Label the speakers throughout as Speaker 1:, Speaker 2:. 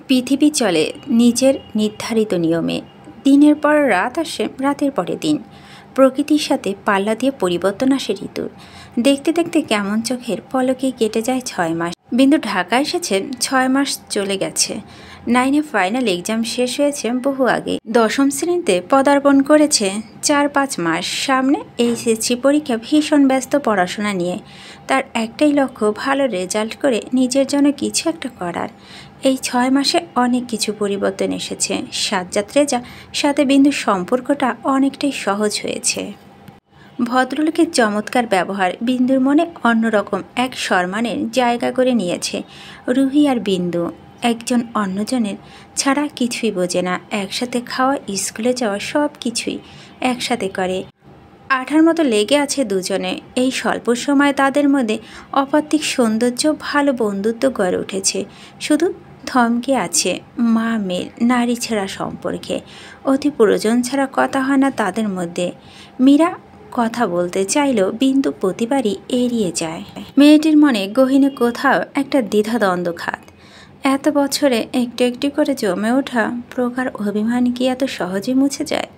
Speaker 1: পৃথিবী চলে নিজের নির্ধারিত নিয়মে। দিনের পর রাত আসে, রাতের পরে দিন। প্রকৃতির সাথে পাল্লা দিয়ে পরিবর্তন আসে ঋতুর। দেখতে দেখতে কেমন চোখের পলকে কেটে যায় 6 মাস। বিন্দু ঢাকা এসেছে, 6 মাস চলে গেছে। 9-এ ফাইনাল এক্সাম শেষ হয়েছে বহু আগে। 10ম শ্রেণীতে পদার্পণ করেছে 4-5 মাস। সামনে এইচএসসি পরীক্ষা, ভীষণ ব্যস্ত পড়াশোনা নিয়ে। তার একটাই লক্ষ্য, ভালো রেজাল্ট করে নিজের জন্য কিছু একটা করার। এই 6 মাসে অনেক কিছু পরিবর্তন এসেছে। সাজ্জাদ রেজার সাথে বিন্দুর সম্পর্কটা অনেকটাই সহজ হয়েছে। ভদ্রলোকের চমৎকার ব্যবহার বিন্দুর মনে অন্যরকম এক সম্মানের জায়গা করে নিয়েছে। রুহি আর বিন্দু একজন অন্যজনের ছাড়া কিছুই বোঝে না। একসাথে খাওয়া, স্কুলে যাওয়া, সব কিছুই একসাথে করে। আঠার মতো লেগে আছে দুজনে। এই স্বল্প সময়ে তাদের মধ্যে অপাত্তিক সৌন্দর্য, ভালো বন্ধুত্ব গড়ে উঠেছে। শুধু থমকে আছে মা মেয়ের নারী ছেঁড়া সম্পর্কে। অতি প্রয়োজন ছাড়া কথা হয় না তাদের মধ্যে। মীরা কথা বলতে চাইলেও বিন্দু প্রতিবারই এড়িয়ে যায়। মেয়েটির মনে গহীনে কোথাও একটা দ্বিধাদ্বন্দ্ব খাত। এত বছরে একটু একটু করে জমে ওঠা প্রকার অভিমান কি এত সহজে মুছে যায়?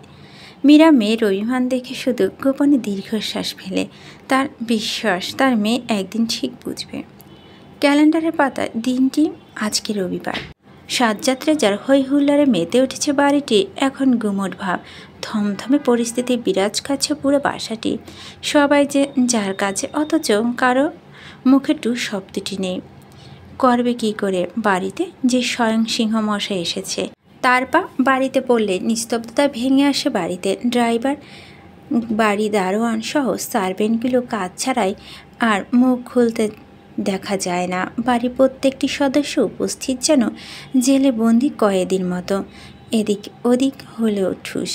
Speaker 1: মীরা মেয়ের অভিমান দেখে শুধু গোপনে দীর্ঘশ্বাস ফেলে। তার বিশ্বাস তার মেয়ে একদিন ঠিক বুঝবে। ক্যালেন্ডারের পাতায় দিনটি আজকে রবিবার। সাজ্জাদ রেজার হই হুল্লারে মেতে উঠেছে বাড়িটি। এখন গুমট ভাব, থমথমে পরিস্থিতি বিরাজ করছে পুরো বাসাটি। সবাই যে যার কাছে, অথচ কারো মুখে টু শব্দটি নেই। করবে কি করে বাড়িতে যে স্বয়ং সিংহ মশাই এসেছে? তার পা বাড়িতে পড়লে নিস্তব্ধতা ভেঙে আসে বাড়িতে। ড্রাইভার, বাড়ি দারোয়ান সহ সার্ভেন্টগুলো কাজ ছাড়াই আর মুখ খুলতে দেখা যায় না। বাড়ির প্রত্যেকটি সদস্য উপস্থিত যেন জেলে বন্দি কয়েদির মতো, এদিক ওদিক হলেও ঠুস।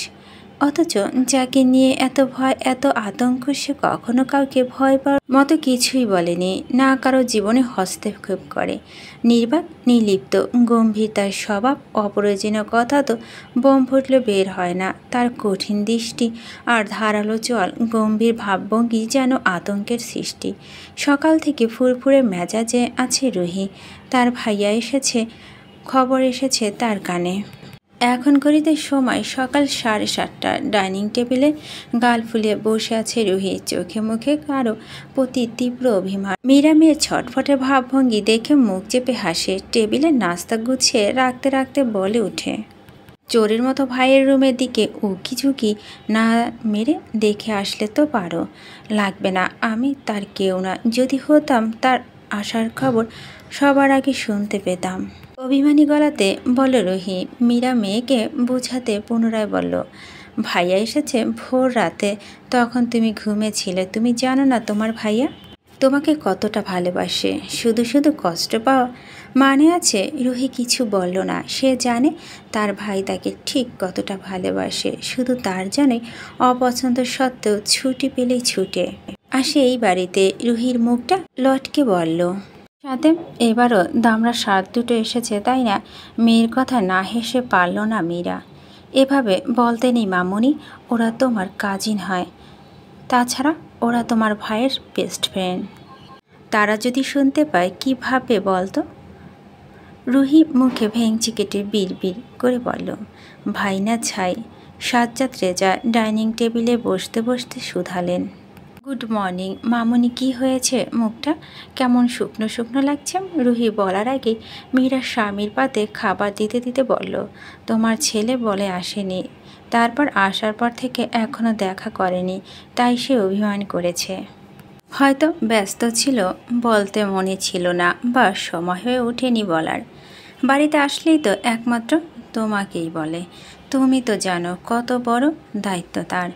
Speaker 1: অথচ যাকে নিয়ে এত ভয়, এত আতঙ্ক, সে কখনো কাউকে ভয় পাওয়ার মতো কিছুই বলেনি, না কারো জীবনে হস্তক্ষেপ করে। নির্বাক, নির্লিপ্ত, গম্ভীর তার স্বভাব। অপ্রয়োজনীয় কথা তো বোম ফুটলে বের হয় না। তার কঠিন দৃষ্টি আর ধারালো চল, গম্ভীর ভাবভঙ্গি যেন আতঙ্কের সৃষ্টি। সকাল থেকে ফুরফুরে মেজাজে আছে রুহি। তার ভাইয়া এসেছে, খবর এসেছে তার কানে। এখন ঘড়িতে সময় সকাল 7:30। ডাইনিং টেবিলে গাল ফুলিয়ে বসে আছে রুহি। চোখে মুখে কারো প্রতি তীব্র অভিমান। মীরা মেয়ের ছটফটে ভাবভঙ্গি দেখে মুখ চেপে হাসে। টেবিলে নাস্তা গুছিয়ে রাখতে রাখতে বলে উঠে, চোরের মতো ভাইয়ের রুমের দিকে উকি ঝুঁকি না মেরে দেখে আসলে তো পারো। লাগবে না, আমি তার কেউ না। যদি হতাম, তার আসার খবর সবার আগে শুনতে পেতাম। অভিমানী গলাতে বলল রুহি। মীরা মেয়েকে বুঝাতে পুনরায় বলল, ভাইয়া এসেছে ভোর রাতে, তখন তুমি ঘুমেছিলে। তুমি জানো না তোমার ভাইয়া তোমাকে কতটা ভালোবাসে? শুধু শুধু কষ্ট পাওয়া মানে আছে? রুহি কিছু বলল না। সে জানে তার ভাই তাকে ঠিক কতটা ভালোবাসে। শুধু তার জন্যই অপছন্দ সত্ত্বেও ছুটি পেলেই ছুটে আসে এই বাড়িতে। রুহির মুখটা লটকে বলল, সাথে এবারও দামড়া স্বাদ দুটো এসেছে, তাই না? মেয়ের কথা না হেসে পারল না মীরা। এভাবে বলতে নেই মামুনি, ওরা তোমার কাজিন হয়। তাছাড়া ওরা তোমার ভাইয়ের বেস্ট ফ্রেন্ড। তারা যদি শুনতে পায় কী ভাববে বলতো? রুহি মুখে ভেঙচি কেটে বিড়বিড় করে বলল, ভাই না ছাই। সাজ্জাদ রেজা ডাইনিং টেবিলে বসতে বসতে শুধালেন, গুড মর্নিং মামুনি। কি হয়েছে? মুখটা কেমন শুকনো শুকনো লাগছে? রুহি বলার আগে মীরা স্বামীর পাতে খাবার দিতে দিতে বলল, তোমার ছেলে বলে আসেনি। তারপর আসার পর থেকে এখনও দেখা করেনি, তাই সে অভিমান করেছে। হয়তো ব্যস্ত ছিল, বলতে মনে ছিল না, বা সময় হয়ে ওঠেনি বলার। বাড়িতে আসলেই তো একমাত্র তোমাকেই বলে। তুমি তো জানো কত বড় দায়িত্ব তার।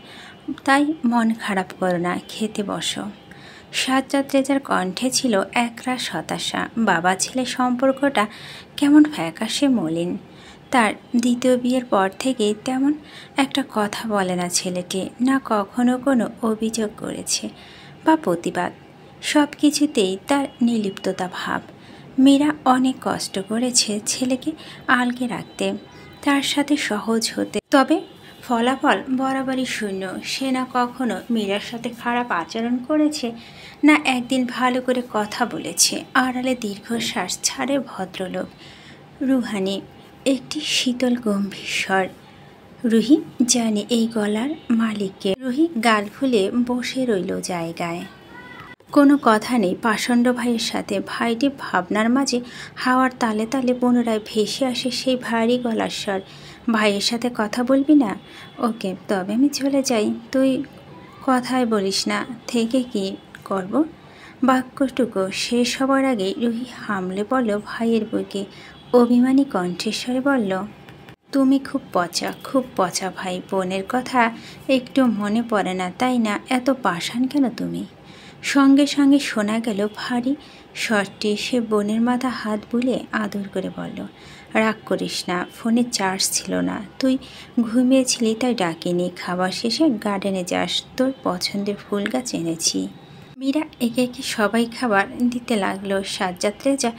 Speaker 1: তাই মন খারাপ করো না, খেতে বসো। সাজ্জাদ রেজার কণ্ঠে ছিল একরাশ হতাশা। বাবা ছেলে সম্পর্কটা কেমন ফ্যাকাশে মলিন। তার দ্বিতীয় বিয়ের পর থেকেই তেমন একটা কথা বলে না ছেলেটি, না কখনো কোনো অভিযোগ করেছে বা প্রতিবাদ। সব কিছুতেই তার নির্লিপ্ততা ভাব। মীরা অনেক কষ্ট করেছে ছেলেকে আলগে রাখতে, তার সাথে সহজ হতে, তবে ফলাফল বরাবরই শূন্য। সে না কখনো মীরার সাথে খারাপ আচরণ করেছে, না একদিন ভালো করে কথা বলেছে। আড়ালে দীর্ঘশ্বাস ছাড়ে ভদ্রলোক। রুহানি একটি শীতল গম্ভীর স্বর। রুহি জানি এই গলার মালিককে। রুহি গাল ফুলে বসে রইল জায়গায়। কোনো কথা নেই পাষণ্ড ভাইয়ের সাথে। ভাইটি ভাবনার মাঝে হাওয়ার তালে তালে পুনরায় ভেসে আসে সেই ভারী গলার স্বর। ভাইয়ের সাথে কথা বলবি না? ওকে, তবে আমি চলে যাই। তুই কথাই বলিস না, থেকে কি করব? বাক্যটুকু শেষ হবার আগেই রুহি হামলে পড়ল ভাইয়ের বুকে। অভিমানী কণ্ঠেস্বরে বলল, তুমি খুব পচা ভাই। বোনের কথা একটু মনে পড়ে না তাই না? এত পাষাণ কেন তুমি? সঙ্গে সঙ্গে শোনা গেল ভারী স্বরটি। সে বোনের মাথা হাত বুলে আদর করে বলল, রাগ করিস না, ফোনে চার্জ ছিল না। তুই ঘুমিয়েছিলি তাই ডাকিনি। খাবার শেষে গার্ডেনে যাস, তোর পছন্দের ফুল গাছ এনেছি। মীরা একে একে সবাই খাবার দিতে লাগলো। সাজ্জাদ রেজা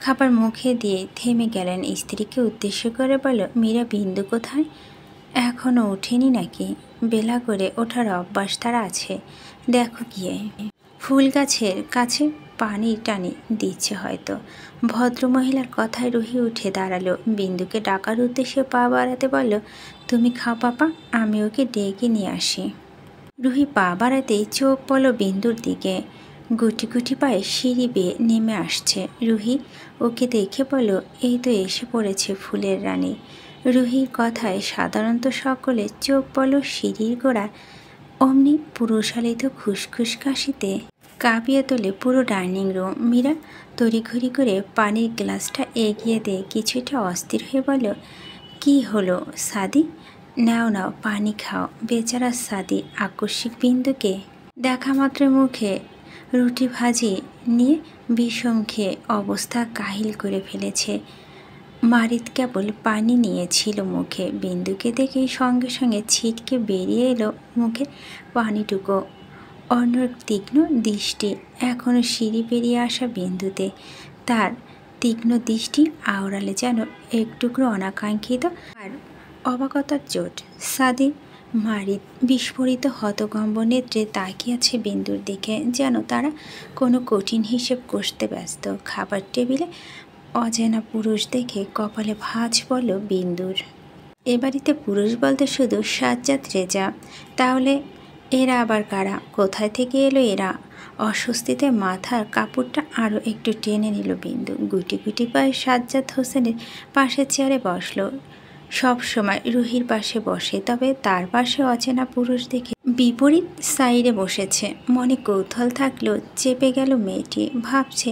Speaker 1: খাবার মুখে দিয়ে থেমে গেলেন। স্ত্রীকে উদ্দেশ্য করে বলল, মীরা, বিন্দু কোথায়? এখনও ওঠেনি নাকি? বেলা করে ওঠার অভ্যাস তার আছে, দেখো গিয়ে। ফুল গাছের কাছে পানি টানি দিচ্ছে হয়তো। ভদ্রমহিলার কথায় রুহি উঠে দাঁড়ালো। বিন্দুকে ডাকার উদ্দেশ্যে পা বাড়াতে বলল, তুমি খাও পাপা, আমি ওকে ডেকে নিয়ে আসি। রুহি পা বাড়াতেই চোখ পড়ল বিন্দুর দিকে। গুটি গুটি পায়ে সিঁড়ি বেয়ে নেমে আসছে। রুহি ওকে দেখে বলল, এই তো এসে পড়েছে ফুলের রানী। রুহির কথায় সাধারণত সকলে চোখ পড়ল সিঁড়ির গোড়া। অমনি পুরুষালিত খুসখুস কাশিতে কাঁপিয়ে তোলে পুরো ডাইনিং রুম। মীরা তড়িঘড়ি করে পানির গ্লাসটা এগিয়ে দিয়ে কিছুটা অস্থির হয়ে বলল, কি হলো সাদি? নাও নাও, পানি খাও। বেচারা সাদি আকস্মিক বিন্দুকে দেখা মাত্র মুখে রুটি ভাজি নিয়ে বিষম খেয়ে অবস্থা কাহিল করে ফেলেছে। মারিত কেবল পানি নিয়েছিল মুখে। বিন্দুকে দেখেই সঙ্গে সঙ্গে ছিটকে বেরিয়ে এলো মুখে পানিটুকু। অন্যর তীক্ষ্ণ দৃষ্টি এখনও সিঁড়ি পেরিয়ে আসা বিন্দুতে। তার তীক্ষ্ণ দৃষ্টি আওড়ালে যেন এক টুকরো অনাকাঙ্ক্ষিত আর অবাকতার চোট। সাদি মারিত বিস্ফোরিত হতকম্ব নেত্রে তাকিয়ে আছে বিন্দুর দিকে, যেন তারা কোনো কঠিন হিসেব কষতে ব্যস্ত। খাবার টেবিলে অচেনা পুরুষ দেখে কপালে ভাঁজ পড়ল বিন্দুর। এ বাড়িতে পুরুষ বলতে শুধু সাজ্জাদ রেজা। তাহলে এরা আবার কারা? কোথায় থেকে এলো এরা? অস্বস্তিতে মাথার কাপড়টা আরও একটু টেনে নিল বিন্দু। গুটি গুটি পায়ে সাজ্জাদ হোসেনের পাশের চেয়ারে বসল। সব সময় রুহির পাশে বসে, তবে তার পাশে অচেনা পুরুষ দেখে বিপরীত সাইডে বসেছে। মনে কৌতূহল থাকলেও চেপে গেল মেয়েটি। ভাবছে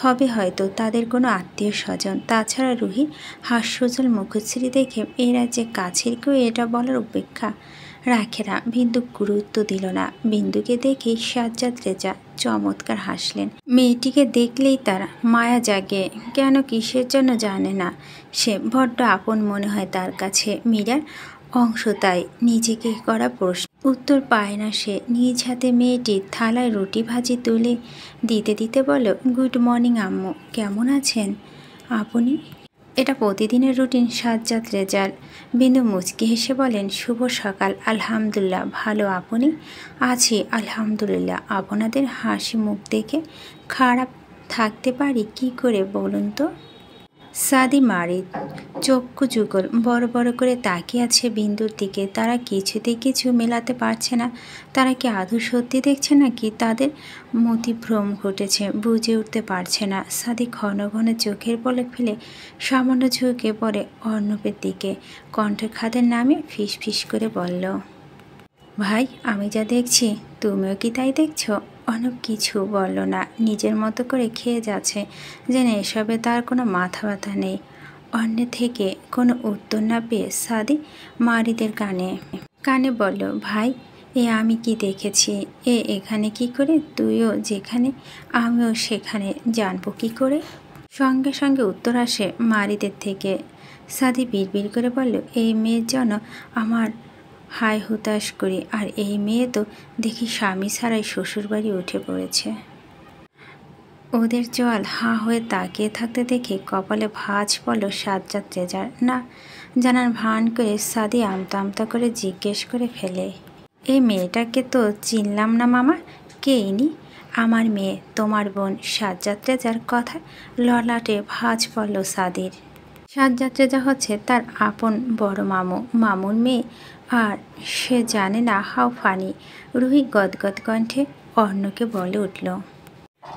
Speaker 1: হবে হয়তো তাদের কোনো আত্মীয় স্বজন। তাছাড়া রুহির হাস্যজ্জ্বল মুখশ্রী দেখে এরা যে কাছের কেউ এটা বলার উপেক্ষা রাখে না। বিন্দু গুরুত্ব দিল না। বিন্দুকে দেখেই সাজ্জাদ রেজা চমৎকার হাসলেন। মেয়েটিকে দেখলেই তার মায়া জাগে কেন, কিসের জন্য জানে না। সে বড্ড আপন মনে হয় তার কাছে। মীরার অংশ তাই। নিজেকে করা প্রশ্ন উত্তর পায় না সে। নিজ হাতে মেয়েটির থালায় রুটি ভাজি তুলে দিতে দিতে বলো, গুড মর্নিং আম্মু, কেমন আছেন আপনি? এটা প্রতিদিনের রুটিন সাজ্জাদ রেজার। বিন্দু মুচকি হেসে বলেন, শুভ সকাল। আলহামদুলিল্লাহ ভালো, আপনি? আছি আলহামদুলিল্লাহ। আপনাদের হাসি মুখ দেখে খারাপ থাকতে পারি কি করে বলুন তো? সাদি মারিত চক্ষু যুগল বড় বড় করে তাকিয়ে আছে বিন্দুর দিকে। তারা কিছুতেই কিছু মেলাতে পারছে না। তারা কি আদৌ সত্যি দেখছে নাকি তাদের মতিভ্রম ঘটেছে? বুঝে উঠতে পারছে না। সাদি ঘন ঘন চোখের পলক ফেলে সামান্য ঝুঁকে পড়ে অর্ণবের দিকে। কণ্ঠে খাদের নামে ফিস ফিস করে বলল, ভাই, আমি যা দেখছি তুমিও কি তাই দেখছো? অর্ণব কিছু বলল না। নিজের মতো করে খেয়ে যাচ্ছে, যেন এসবে তার কোনো মাথা ব্যথা নেই। অন্যের থেকে কোনো উত্তর না পেয়ে সাদি মারিদের কানে বলল, ভাই, এ আমি কি দেখেছি? এ এখানে কি করে? তুইও যেখানে আমিও সেখানে জানবো কি করে? সঙ্গে সঙ্গে উত্তর আসে মারিদের থেকে। সাদি বিড়বিড় করে বলল, এই মেয়ের জন্য আমার হায় হুতাশ করি, আর এই মেয়ে তো দেখি স্বামী ছাড়াই শ্বশুরবাড়ি উঠে পড়েছে। ওদের জল হাঁ হয়ে তাকিয়ে থাকতে দেখে কপালে ভাঁজ পড়ল সাজ্জাদ রেজার। না জানার ভান করে সাদি আমতা আমতা করে জিজ্ঞেস করে ফেলে, এই মেয়েটাকে তো চিনলাম না মামা, কে ইনি? আমার মেয়ে, তোমার বোন সাজ্জাদ রেজার কথা ললাটে ভাঁজ পড়ল সাদির। সাজ্জাদ রেজা হচ্ছে তার আপন বড় মামু, মামুর মেয়ে, আর সে জানে না হাউ ফানি। রুহি গদগদ কণ্ঠে অর্ণকে বলে উঠল,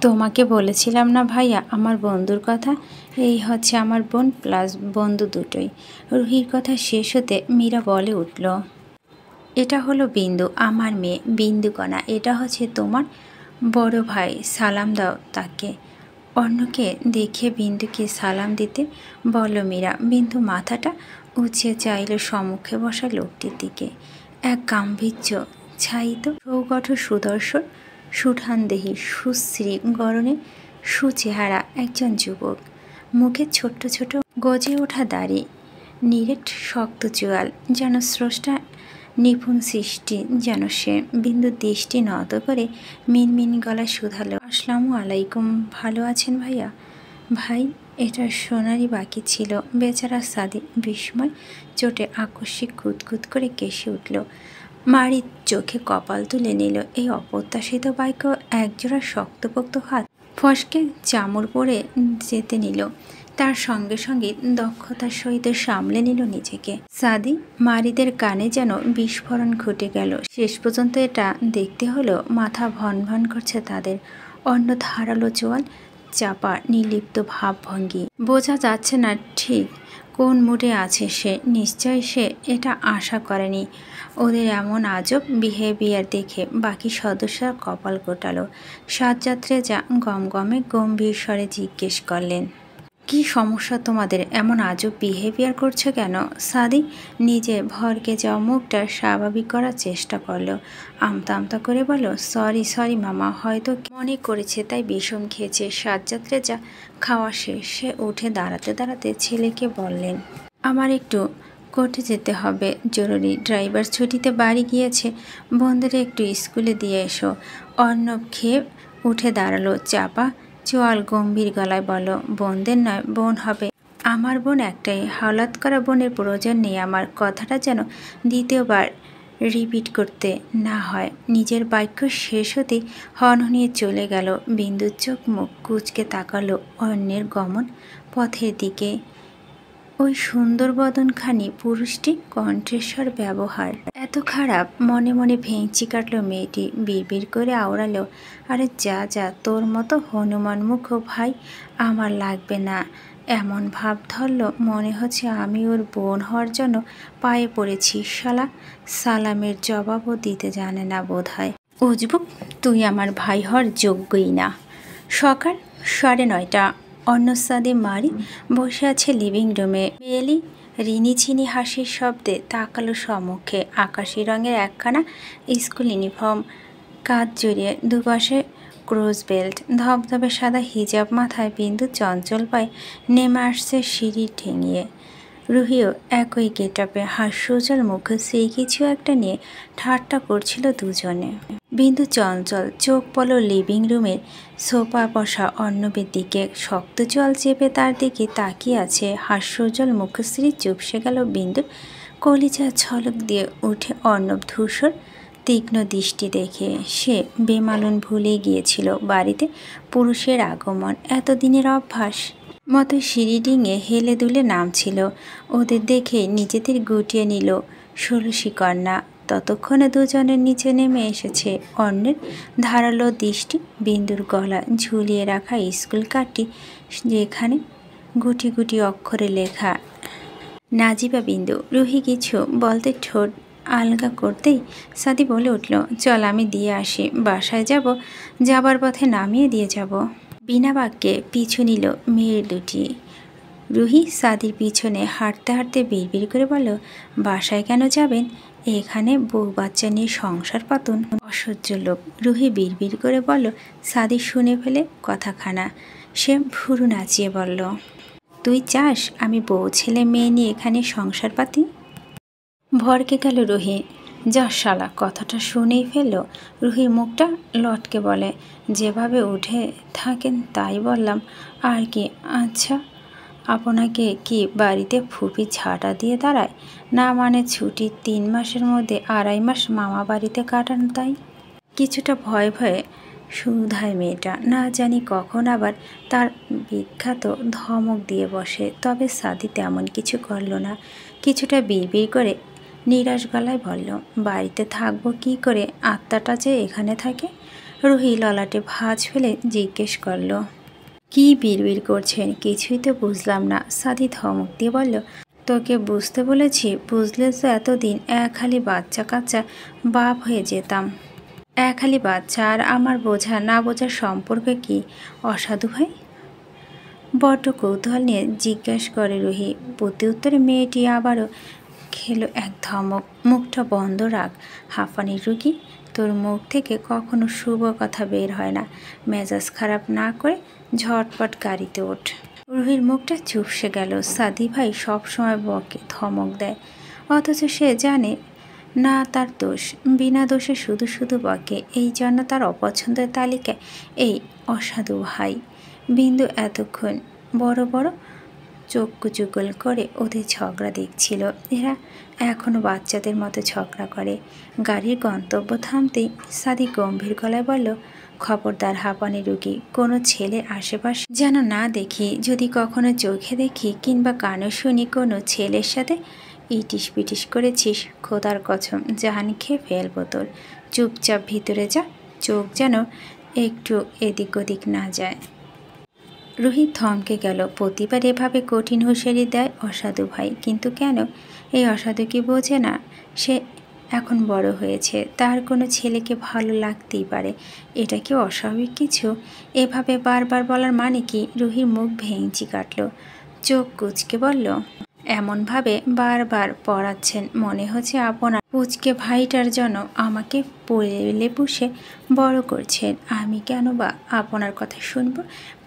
Speaker 1: তোমাকে বলেছিলাম না ভাইয়া আমার বন্ধুর কথা? এই হচ্ছে আমার বোন প্লাস বন্ধু দুটোই। রুহির কথা শেষ হতে মীরা বলে উঠল, এটা হলো বিন্দু, আমার মেয়ে বিন্দুকণা। এটা হচ্ছে তোমার বড় ভাই, সালাম দাও তাকে। অর্ণকে দেখে বিন্দুকে সালাম দিতে বলল মীরা। বিন্দু মাথাটা উঁচিয়ে চাইল সম্মুখে বসা লোকটির দিকে। এক গাম্ভীর্য ছায়িত সৌগঠ সুদর্শন সুঠানদেহী সুশ্রী গরনে সুচেহারা একজন যুবক, মুখে ছোট্ট ছোট গজে ওঠা দাড়ি, নিরেট শক্ত চোয়াল, যেন স্রষ্টা নিপুণ সৃষ্টি যেন সে। বিন্দুর দৃষ্টি নত করে মিনমিন গলায় শুধালো, আসসালামু আলাইকুম, ভালো আছেন ভাইয়া? ভাই, এটা শোনারই বাকি ছিল। বেচারা সাদি বিস্ময় চোটে আকস্মিক কুতকুত করে কেসে উঠল। মারির চোখে কপাল তুলে নিল। এই অপ্রত্যাশিত বাক্য একজোড়া শক্তপোক্ত হাত ফসকে চামড় পড়ে যেতে নিল। তার সঙ্গে সঙ্গে দক্ষতার সহিত সামলে নিল নিজেকে। সাদি মারিদের কানে যেন বিস্ফোরণ ঘটে গেল। শেষ পর্যন্ত এটা দেখতে হলো, মাথা ভন ভন করছে তাদের। অন্য ধারালো চোয়াল চাপা নির্লিপ্ত ভাবভঙ্গি। বোঝা যাচ্ছে না ঠিক কোন মুডে আছে সে। নিশ্চয় সে এটা আশা করেনি। ওদের এমন আজব বিহেভিয়ার দেখে বাকি সদস্যরা কপাল গোটালো। সাজ্জাদ রেজা গমগমে গম্ভীর স্বরে জিজ্ঞেস করলেন, কি সমস্যা তোমাদের? এমন আজব বিহেভিয়ার করছো কেন? সাদি নিজে ভরকে যাওয়া মুখটা স্বাভাবিক করার চেষ্টা করলো। আমতা আমতা করে বলল, সরি মামা, হয়তো মনে করেছে তাই বিষম খেয়েছে। সাজ্জাদ রেজা খাওয়া শেষ। সে উঠে দাঁড়াতে দাঁড়াতে ছেলেকে বললেন, আমার একটু কোর্টে যেতে হবে, জরুরি। ড্রাইভার ছুটিতে বাড়ি গিয়েছে, বোনদের একটু স্কুলে দিয়ে এসো। অর্ণব খেয়ে উঠে দাঁড়ালো। চাপা চোয়াল গম্ভীর গলায় বলল, বোনদের নয়, বোন হবে। আমার বোন একটাই, হাওলাত করা বোনের প্রয়োজন নেই আমার। কথাটা যেন দ্বিতীয়বার রিপিট করতে না হয়। নিজের বাক্য শেষ হতেই হনহনিয়ে চলে গেল। বিন্দুর চোখ মুখ কুঁচকে তাকালো অন্যের গমন পথের দিকে। ওই সুন্দর বদনখানি, পুরুষটি কণ্ঠস্বর ব্যবহার এত খারাপ। মনে মনে ভেঙচি কাটল মেয়েটি। বিড়বিড় করে আওড়ালো, আরে যা তোর মতো হনুমান মুখ ভাই আমার লাগবে না। এমন ভাব ধরল মনে হচ্ছে আমি ওর বোন হওয়ার জন্য পায়ে পড়েছি। শালা সালামের জবাবও দিতে জানে না বোধ হয়। উজবুক, তুই আমার ভাই হওয়ার যোগ্যই না। সকাল 9:30। অন্নসাদে মারি বসে আছে লিভিং রুমে। মেয়েলি রিনিঝিনি হাসির শব্দে তাকালো সম্মুখে। আকাশি রঙের একখানা স্কুল ইউনিফর্ম, কাঁধ জড়িয়ে দুপাশে ক্রস বেল্ট, ধবধবে সাদা হিজাব মাথায়। বিন্দু চঞ্চল পায়ে নেমে আসছে সিঁড়ি ঠেঙিয়ে। রুহিও একই গেটআপে, হাস্যোজ্জ্বল মুখে সেই কিছু একটা নিয়ে ঠাট্টা করছিল দুজনে। বিন্দু চঞ্চল চোখ পড়ল লিভিং রুমের সোফা বসা অর্ণবের দিকে। শক্ত জল চেপে তার দিকে তাকিয়ে আছে। হাস্যোজ্জ্বল মুখশ্রী চুপসে গেল বিন্দুর। কলিজা ঝলক দিয়ে উঠে অর্ণব ধূসর তীক্ষ্ণ দৃষ্টি দেখে। সে বেমালুন ভুলে গিয়েছিল বাড়িতে পুরুষের আগমন। এতদিনের অভ্যাস মতো সিঁড়ি ডিঙে হেলে দুলে নামছিল। ওদের দেখে নিজেদের গুটিয়ে নিল ষোলশী কন্যা। ততক্ষণে দুজনের নিচে নেমে এসেছে। অন্যের ধারালো দৃষ্টি বিন্দুর গলা ঝুলিয়ে রাখা স্কুল কার্ডটি, যেখানে গুটি গুটি অক্ষরে লেখা নাজিবা বিন্দু। রুহি কিছু বলতে ঠোঁট আলগা করতেই সাদি বলে উঠল, চল আমি দিয়ে আসি। বাসায় যাব, যাবার পথে নামিয়ে দিয়ে যাব। বিনা বাক্যে পিছু নিল মেয়ের দুটি। রুহি সাদির পিছনে হাঁটতে হাঁটতে বিড়বিড় করে বলল, বাসায় কেন যাবেন? এখানে বউ বাচ্চা নিয়ে সংসার পাতুন, অসহ্য লোক। রুহি বিড়বিড় করে বলল। সাদি শুনে ফেলে কথাখানা। সে ভুরু নাচিয়ে বলল, তুই চাস আমি বউ ছেলে মেয়ে নিয়ে এখানে সংসার পাতি? ভরকে গেল রুহি। যা শালা, কথাটা শুনেই ফেলল। রুহির মুখটা লটকে বলে, যেভাবে উঠে থাকেন তাই বললাম আর কি। আচ্ছা, আপনাকে কি বাড়িতে ফুপি ঝাঁটা দিয়ে দাঁড়ায় না? মানে ছুটির 3 মাসের মধ্যে 2.5 মাস মামা বাড়িতে কাটান তাই? কিছুটা ভয়ে ভয়ে সুধায় মেয়েটা, না জানি কখন আবার তার বিখ্যাত ধমক দিয়ে বসে। তবে সাদি তেমন কিছু করল না। কিছুটা বিড়বিড় করে নিরাশ গলায় বলল, বাড়িতে থাকবো কি করে, আত্মাটা যে এখানে থাকে। রুহি ললাটে ভাঁজ ফেলে জিজ্ঞেস করলো, কি বিড়বিড় করছেন? কিছুই তো বুঝলাম না। সাদি ধমক দিয়ে বলল, তোকে বুঝতে বলেছি, বুঝলে তো এতদিন এক হালি বাচ্চা কাচ্চা বাপ হয়ে যেতাম। এক হালি বাচ্চা আর আমার বোঝা না বোঝার সম্পর্ক কি অসাধু ভাই? বড্ড কৌতূহল নিয়ে জিজ্ঞেস করে রুহি। প্রতি উত্তরে মেয়েটি আবারও খেলো এক ধমক। মুখটা বন্ধ রাখ হাঁফানি রুগী, তোর মুখ থেকে কখনো শুভ কথা বের হয় না। মেজাজ খারাপ না করে ঝটপট গাড়িতে ওঠ। রুহির মুখটা চুপসে গেল। সাদি ভাই সবসময় বকে, ধমক দেয়, অথচ সে জানে না তার দোষ। বিনা দোষে শুধু শুধু বকে, এই জন্য তার অপছন্দের তালিকায় এই অসাধু ভাই। বিন্দু এতক্ষণ বড় বড় চোখ কুচুকুল করে ওদের ঝগড়া দেখছিল। এরা এখনও বাচ্চাদের মতো ঝগড়া করে। গাড়ির গন্তব্য থামতেই সাদি গম্ভীর গলায় বলল, খবরদার হাঁপানি রুগী, কোনো ছেলে আশেপাশে যেন না দেখি। যদি কখনো চোখে দেখি কিংবা কানে শুনি কোনো ছেলের সাথে ইটিস পিটিস করেছিস, খোদার কসম জান খেয়ে ফেলবো তোর। চুপচাপ ভিতরে যা, চোখ যেন একটু এদিক ওদিক না যায়। রুহি থমকে গেল। প্রতিবার এভাবে কঠিন হুঁশিয়ারি দেয় অসাধু ভাই, কিন্তু কেন? এই অসাধু কি বোঝে না সে এখন বড় হয়েছে, তার কোনো ছেলেকে ভালো লাগতেই পারে? এটা কি অস্বাভাবিক কিছু? এভাবে বারবার বলার মানে কি? রুহির মুখ ভেঙচি কাটল, চোখ কুচকে বলল, এমনভাবে বারবার পড়াচ্ছেন মনে হচ্ছে আপনার পুচকে ভাইটার জন্য আমাকে পোলে পুষে বড় করছেন। আমি কেন বা আপনার কথা শুনব?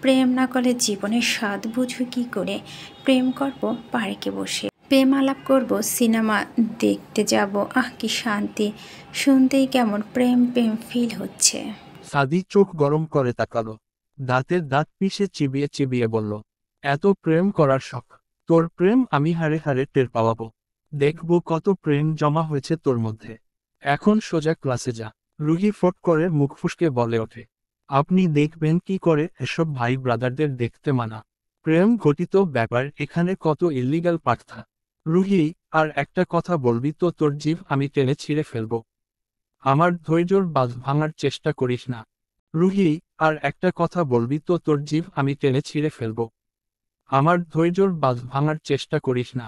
Speaker 1: প্রেম না করলে জীবনের স্বাদ বুঝবে কি করে? প্রেম করব পার্কে বসে, প্রেম আলাপ করব, সিনেমা দেখতে যাব। আহ কি শান্তি! শুনতেই কেমন প্রেম প্রেম ফিল হচ্ছে।
Speaker 2: সাদি চোখ গরম করে তাকালো, দাঁতের দাঁত পিষে চিবিয়ে চিবিয়ে বলল, এত প্রেম করার শখ? তোর প্রেম আমি হাড়ে হাড়ে টের পাওয়াবো। দেখব কত প্রেম জমা হয়েছে তোর মধ্যে। এখন সোজা ক্লাসে যা। রুহি ফট করে মুখ ফুসকে বলে ওঠে, আপনি দেখবেন কি করে, এসব ভাই ব্রাদারদের দেখতে মানা। প্রেম ঘটিত ব্যাপার, এখানে কত ইল্লিগাল পার্থা। রুহি, আর একটা কথা বলবি তো তোর জিভ আমি টেনে ছিঁড়ে ফেলবো। আমার ধৈর্যর বাঁধ ভাঙার চেষ্টা করিস না। রুহি, আর একটা কথা বলবি তো তোর জিভ আমি টেনে ছিঁড়ে ফেলবো। আমার ধৈর্যর বাঁধ ভাঙার চেষ্টা করিস না।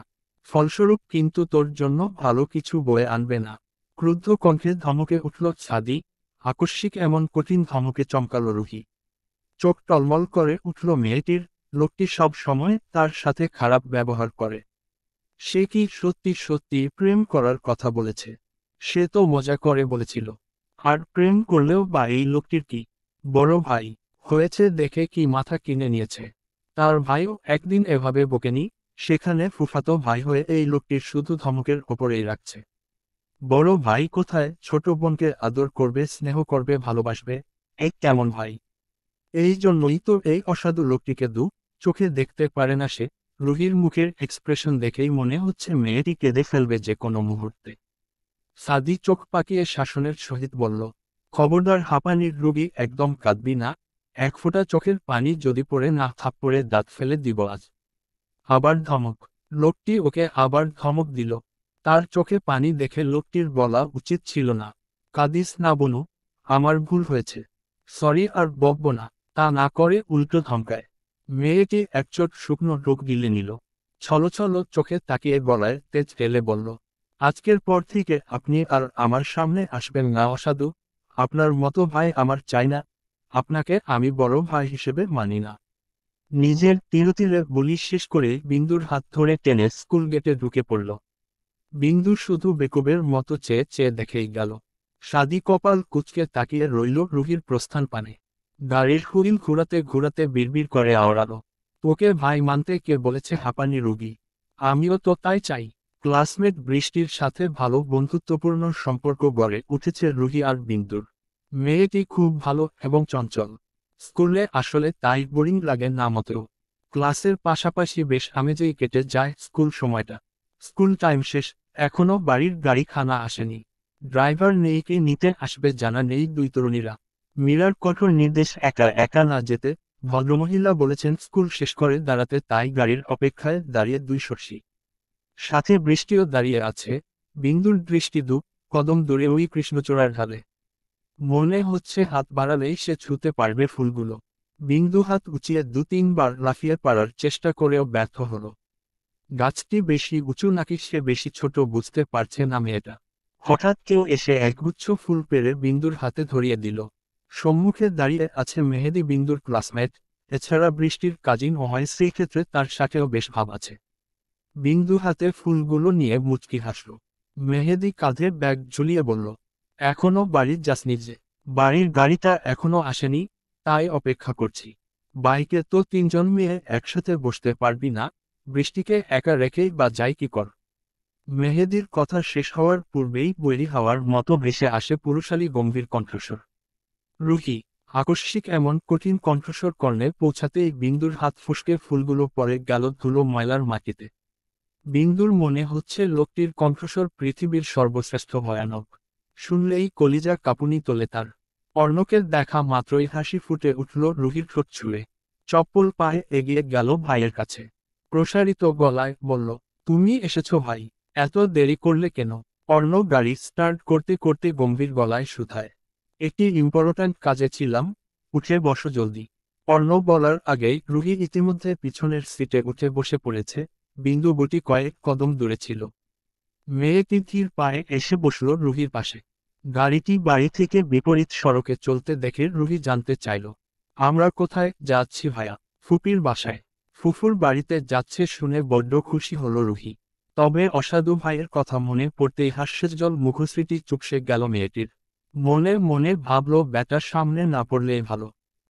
Speaker 2: ফলস্বরূপ কিন্তু তোর জন্য ভালো কিছু বয়ে আনবে না। ক্রুদ্ধ কণ্ঠে ধমকে উঠল সাদি। আকস্মিক এমন কঠিন ধমকে চমকালো রুহি। চোখ টলমল করে উঠল মেয়েটির। লোকটি সব সময় তার সাথে খারাপ ব্যবহার করে। সে কি সত্যি সত্যি প্রেম করার কথা বলেছে? সে তো মজা করে বলেছিল। আর প্রেম করলেও বা এই লোকটির কি বড় ভাই হয়েছে দেখে কি মাথা কিনে নিয়েছে? তার ভাইও একদিন এভাবে বকেনি? সেখানে ফুফাতো ভাই হয়ে এই লোকটির শুধু ধমকের ওপরেই রাখছে। বড় ভাই কোথায় ছোট বোনকে আদর করবে, স্নেহ করবে, ভালোবাসবে? এই কেমন ভাই? এই জন্যই তো এই অসাধু লোকটিকে চোখে দেখতে পারে না সে। রুহির মুখের এক্সপ্রেশন দেখেই মনে হচ্ছে মেয়েটি কেঁদে ফেলবে যে কোনো মুহূর্তে। সাদি চোখ পাকিয়ে শাসনের সহিত বলল, খবরদার হাঁপানির রোগী, একদম কাঁদবি না। এক ফোঁটা চোখের পানি যদি পড়ে না, থাপ্পড়ে দাঁত ফেলে দিব আজ। আবার ধমক। লোকটি ওকে আবার ধমক দিল। তার চোখে পানি দেখে লোকটির বলা উচিত ছিল না, কাঁদিস না বনু, আমার ভুল হয়েছে, সরি, আর বকবো না। তা না করে উল্টো ধমকায়। মেয়েটি একচোট শুকনো ঢোক গিলে নিল। ছলছল চোখে তাকিয়ে গলায় তেজ ঢেলে বলল, আজকের পর থেকে আপনি আর আমার সামনে আসবেন না অসাধু। আপনার মতো ভাই আমার চাই না। আপনাকে আমি বড় ভাই হিসেবে মানি না। নিজের তিরতিরে বলি শেষ করে বিন্দুর হাত ধরে টেনে স্কুল গেটে ঢুকে পড়ল। বিন্দু শুধু বেকুবের মতো চেয়ে চেয়ে দেখেই গেল। সাদি কপাল কুঁচকে তাকিয়ে রইল রুহির প্রস্থান পানে। গাড়ির হুইল ঘুরাতে ঘুরাতে বিড়বিড় করে আওড়ালো, তোকে ভাই মানতে কে বলেছে হাঁপানি রুগী? আমিও তো তাই চাই। ক্লাসমেট বৃষ্টির সাথে ভালো বন্ধুত্বপূর্ণ সম্পর্ক গড়ে উঠেছে রুহি আর বিন্দুর। মেয়েটি খুব ভালো এবং চঞ্চল। স্কুলে আসলে তাই বোরিং লাগে না মোটেও। ক্লাসের পাশাপাশি বেশ আমেজেই কেটে যায় স্কুল সময়টা। স্কুল টাইম শেষ, এখনো বাড়ির গাড়ি খানা আসেনি। ড্রাইভার নেই, কে নিতে আসবে জানা নেই দুই তরুণীরা। মীরার কঠোর নির্দেশ একা একা না যেতে। ভদ্রমহিলা বলেছেন স্কুল শেষ করে দাঁড়াতে, তাই গাড়ির অপেক্ষায় দাঁড়িয়ে দুই শশী। সাথে বৃষ্টিও দাঁড়িয়ে আছে। বিন্দুর দৃষ্টি দু কদম দূরে ওই কৃষ্ণচূড়ার ঢালে। মনে হচ্ছে হাত বাড়ালেই সে ছুঁতে পারবে ফুলগুলো। বিন্দু হাত উঁচিয়ে 2-3 বার লাফিয়ে পারার চেষ্টা করেও ব্যর্থ হলো। গাছটি বেশি উঁচু নাকি সে বেশি ছোট বুঝতে পারছে না মেয়েটা। হঠাৎ কেউ এসে একগুচ্ছ ফুল পেড়ে বিন্দুর হাতে ধরিয়ে দিল। সম্মুখে দাঁড়িয়ে আছে মেহেদী, বিন্দুর ক্লাসমেট। এছাড়া বৃষ্টির কাজিন ও হয়, সেই ক্ষেত্রে তার সাথেও বেশ ভাব আছে। বিন্দু হাতে ফুলগুলো নিয়ে মুচকি হাসল। মেহেদী কাঁধে ব্যাগ ঝুলিয়ে বলল, এখনো বাড়ি যাসনি যে? বাড়ির গাড়িটা এখনো আসেনি, তাই অপেক্ষা করছি। বাইকে তো 3জন মেয়ে একসাথে বসতে পারবি না, বৃষ্টিকে একা রেখেই বা যাই কি কর। মেহেদীর কথা শেষ হওয়ার পূর্বেই বৈরী হাওয়ার মতো ভেসে আসে পুরুষালী গম্ভীর কণ্ঠস্বর। রুহি। আকস্মিক এমন কঠিন কণ্ঠস্বর কর্ণে পৌঁছাতেই বিন্দুর হাত ফসকে ফুলগুলো পড়ে গেল ধুলো ময়লার মাটিতে। বিন্দুর মনে হচ্ছে লোকটির কণ্ঠস্বর পৃথিবীর সর্বশ্রেষ্ঠ ভয়ানক। শুনলেই কলিজা কাঁপুনি তোলে তার। অর্ণকের দেখা মাত্রই হাসি ফুটে উঠল রুহির ঠোঁট ছুঁয়ে। চপ্পল পায়ে এগিয়ে গেল ভাইয়ের কাছে। প্রসারিত গলায় বলল, তুমি এসেছো ভাই? এত দেরি করলে কেন? অর্ণব গাড়ি স্টার্ট করতে করতে গম্ভীর গলায় শুধায়, একটি ইম্পর্ট্যান্ট কাজে ছিলাম, উঠে বসো জলদি। অর্ণব বলার আগেই রুহি ইতিমধ্যে পিছনের সিটে উঠে বসে পড়েছে। বিন্দু গুটি কয়েক কদম দূরে ছিল। মেয়েটি ধীর পায়ে এসে বসল রুহির পাশে। গাড়িটি বাড়ি থেকে বিপরীত সড়কে চলতে দেখে রুহি জানতে চাইল, আমরা কোথায় যাচ্ছি ভাইয়া? ফুপির বাসায়। ফুফুর বাড়িতে যাচ্ছে শুনে বড্ড খুশি হলো রুহি। তবে অসাধু ভাইয়ের কথা মনে পড়তেই হাস্যজ্জ্বল মুখশ্রীটি চুপসে গেল মেয়েটির। মনে মনে ভাবল, ব্যাটার সামনে না পড়লেই ভালো।